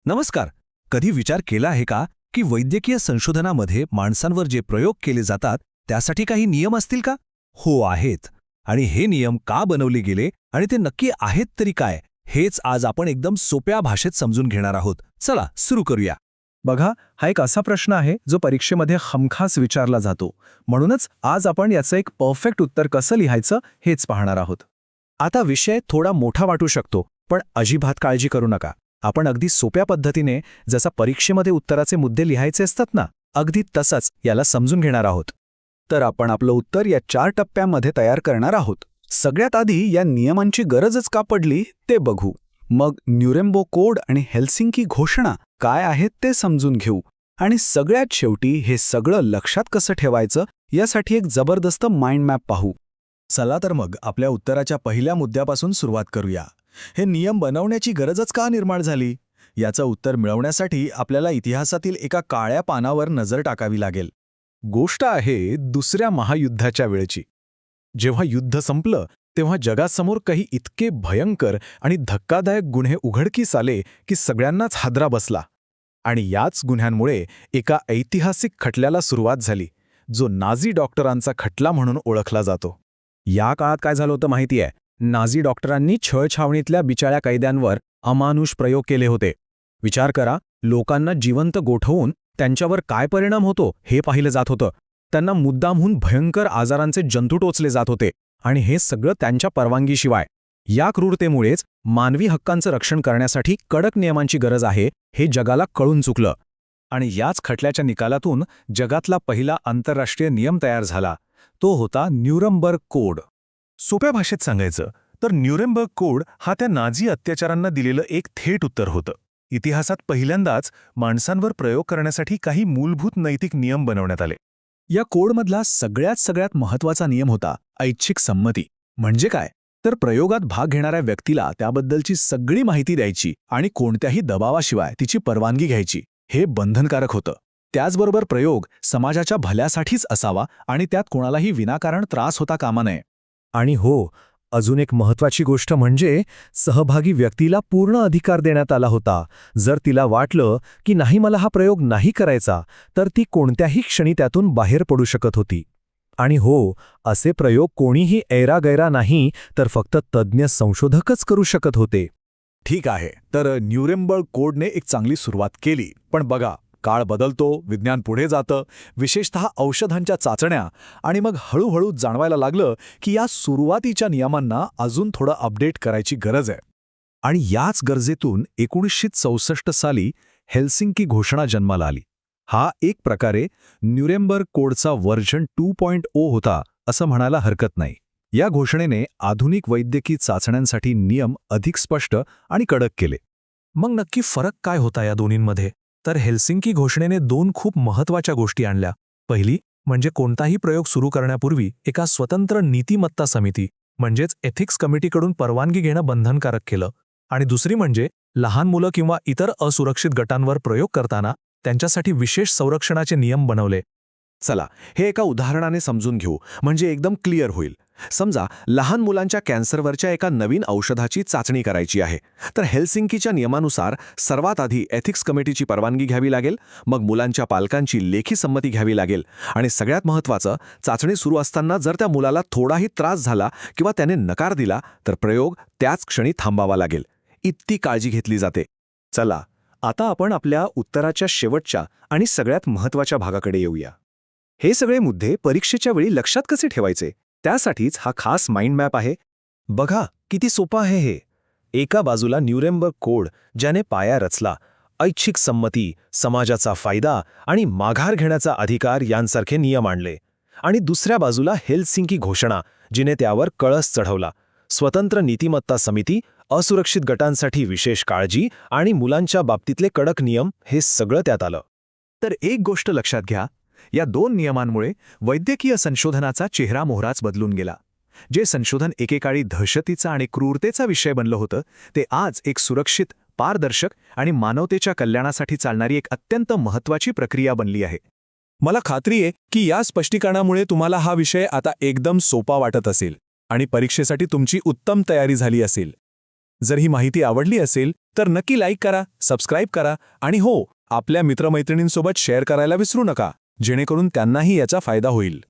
नमस्कार. कधी विचार केला आहे का की वैद्यकीय संशोधनामध्ये माणसांवर जे प्रयोग केले जातात त्यासाठी काही नियम असतील का? हो, आहेत. आणि हे नियम का बनवले गेले आणि ते नक्की आहेत तरी काय, हेच आज आपण एकदम सोप्या भाषेत समजून घेणार आहोत. चला सुरू करूया. बघा, हा एक असा प्रश्न आहे जो परीक्षेमध्ये हमखास विचारला जातो. म्हणूनच आज आपण याचं एक परफेक्ट उत्तर कसं लिहायचं हेच पाहणार आहोत. आता विषय थोडा मोठा वाटू शकतो, पण अजिबात काळजी करू नका. आपण अगदी सोप्या पद्धतीने जसा परीक्षेमध्ये उत्तराचे मुद्दे लिहायचे असतात ना, अगदी तसंच याला समजून घेणार आहोत. तर आपण आपलं उत्तर या 4 टप्प्यांमध्ये तयार करणार आहोत. सगळ्यात आधी या नियमांची गरजच का पडली ते बघू. मग न्यूरेम्बर्ग कोड आणि हेल्सिंकी घोषणा काय आहेत ते समजून घेऊ. आणि सगळ्यात शेवटी हे सगळं लक्षात कसं ठेवायचं यासाठी एक जबरदस्त माइंड मॅप पाहू. चला तर मग आपल्या उत्तराच्या पहिल्या मुद्द्यापासून सुरुवात करूया. हे नियम बनवण्याची गरजच का निर्माण झाली? याचं उत्तर मिळवण्यासाठी आपल्याला इतिहासातील एका काळ्या पानावर नजर टाकावी लागेल. गोष्ट आहे दुसऱ्या महायुद्धाच्या वेळची. जेव्हा युद्ध संपलं तेव्हा जगासमोर काही इतके भयंकर आणि धक्कादायक गुन्हे उघडकीस आले की सगळ्यांनाच हादरा बसला. आणि याच गुन्ह्यांमुळे एका ऐतिहासिक खटल्याला सुरुवात झाली, जो नाझी डॉक्टरांचा खटला म्हणून ओळखला जातो. या काळात काय झालं होतं माहिती आहे? नाझी डॉक्टरांनी छळछावणीतल्या बिचाऱ्या कैद्यांवर अमानुष प्रयोग केले होते. विचार करा, लोकांना जिवंत गोठवून त्यांच्यावर काय परिणाम होतो हे पाहिलं जात होतं. त्यांना मुद्दामहून भयंकर आजारांचे जंतू टोचले जात होते, आणि हे सगळं त्यांच्या परवानगीशिवाय. या क्रूरतेमुळेच मानवी हक्कांचं रक्षण करण्यासाठी कडक नियमांची गरज आहे हे जगाला कळून चुकलं. आणि याच खटल्याच्या निकालातून जगातला पहिला आंतरराष्ट्रीय नियम तयार झाला. तो होता न्यूरमबर्ग कोड. सोप्या भाषेत सांगायचं तर न्यूरेम्बर्ग कोड हा त्या नाझी अत्याचारांना दिलेलं एक थेट उत्तर होतं. इतिहासात पहिल्यांदाच माणसांवर प्रयोग करण्यासाठी काही मूलभूत नैतिक नियम बनवण्यात आले. या कोडमधला सगळ्यात महत्त्वाचा नियम होता ऐच्छिक संमती. म्हणजे काय? तर प्रयोगात भाग घेणाऱ्या व्यक्तीला त्याबद्दलची सगळी माहिती द्यायची आणि कोणत्याही दबावाशिवाय तिची परवानगी घ्यायची. हे बंधनकारक होतं. त्याचबरोबर प्रयोग समाजाच्या भल्यासाठीच असावा आणि त्यात कोणालाही विनाकारण त्रास होता कामा नये. आणि हो, अजून एक महत्त्वाची गोष्ट म्हणजे सहभागी व्यक्तीला पूर्ण अधिकार देण्यात आला होता. जर तिला वाटलं की नाही, मला हा प्रयोग नाही करायचा, तर ती कोणत्याही क्षणी त्यातून बाहेर पडू शकत होती. आणि हो, असे प्रयोग कोणीही ऐरागैरा नाही, तर फक्त तज्ज्ञ संशोधकच करू शकत होते. ठीक आहे, तर न्यूरेम्बर्ग कोडने एक चांगली सुरुवात केली. पण बघा, काळ बदलतो, विज्ञान पुढे जातं, विशेषतः औषधांच्या चाचण्या, आणि मग हळूहळू जाणवायला लागलं की या सुरुवातीच्या नियमांना अजून थोडं अपडेट करायची गरज आहे. आणि याच गरजेतून 1964 साली हेल्सिंकी घोषणा जन्माला आली. हा एक प्रकारे न्यूरेम्बर्ग कोडचा व्हर्जन 2.0 होता असं म्हणायला हरकत नाही. या घोषणेने आधुनिक वैद्यकीय चाचण्यांसाठी नियम अधिक स्पष्ट आणि कडक केले. मग नक्की फरक काय होता या दोन्हींमध्ये? तर हेल्सिंकी घोषणेने 2 खूप महत्त्वाच्या गोष्टी आणल्या. पहिली म्हणजे कोणताही प्रयोग सुरू करण्यापूर्वी एका स्वतंत्र नीतिमत्ता समिती म्हणजेच एथिक्स कमिटीकडून परवानगी घेणं बंधनकारक केलं. आणि दुसरी म्हणजे लहान मुलं किंवा इतर असुरक्षित गटांवर प्रयोग करताना त्यांच्यासाठी विशेष संरक्षणाचे नियम बनवले. चला, हे एका उदाहरणाने समजून घेऊ, म्हणजे एकदम क्लिअर होईल. समजा लहान मुलांच्या कॅन्सरवरच्या एका नवीन औषधाची चाचणी करायची आहे. तर हेल्सिंकीच्या नियमानुसार सर्वात आधी एथिक्स कमिटीची परवानगी घ्यावी लागेल, मग मुलांच्या पालकांची लेखी संमती घ्यावी लागेल, आणि सगळ्यात महत्त्वाचं, चाचणी सुरू असताना जर त्या मुलाला थोडाही त्रास झाला किंवा त्याने नकार दिला तर प्रयोग त्याच क्षणी थांबावा लागेल. इतकी काळजी घेतली जाते. चला, आता आपण आपल्या उत्तराच्या शेवटच्या आणि सगळ्यात महत्त्वाच्या भागाकडे येऊया. हे सगळे मुद्दे परीक्षेच्या वेळी लक्षात कसे ठेवायचे, त्यासाठीच हा खास माइंड मॅप आहे. बघा किती सोपं आहे हे. एका बाजूला न्यूरेम्बर्ग कोड, ज्याने पाया रचला, ऐच्छिक संमती, समाजाचा फायदा आणि माघार घेण्याचा अधिकार यांसारखे नियम आणले. आणि दुसऱ्या बाजूला हेल्सिंकी घोषणा, जिने त्यावर कळस चढवला, स्वतंत्र नीतिमत्ता समिती, असुरक्षित गटांसाठी विशेष काळजी आणि मुलांच्या बाबतीतले कडक नियम, हे सगळं त्यात आलं. तर एक गोष्ट लक्षात घ्या, या 2 नियमांमुळे वैद्यकीय संशोधनाचा चेहरामोहराच बदलून गेला. जे संशोधन एकेकाळी दहशतीचा आणि क्रूरतेचा विषय बनलं होतं, ते आज एक सुरक्षित, पारदर्शक आणि मानवतेच्या कल्याणासाठी चालणारी एक अत्यंत महत्त्वाची प्रक्रिया बनली आहे. मला खात्री आहे की या स्पष्टीकरणामुळे तुम्हाला हा विषय आता एकदम सोपा वाटत असेल आणि परीक्षेसाठी तुमची उत्तम तयारी झाली असेल. जर ही माहिती आवडली असेल तर नक्की लाईक करा, सबस्क्राईब करा आणि हो, आपल्या मित्रमैत्रिणींसोबत शेअर करायला विसरू नका, जेणेकरून त्यांनाही याचा फायदा होईल.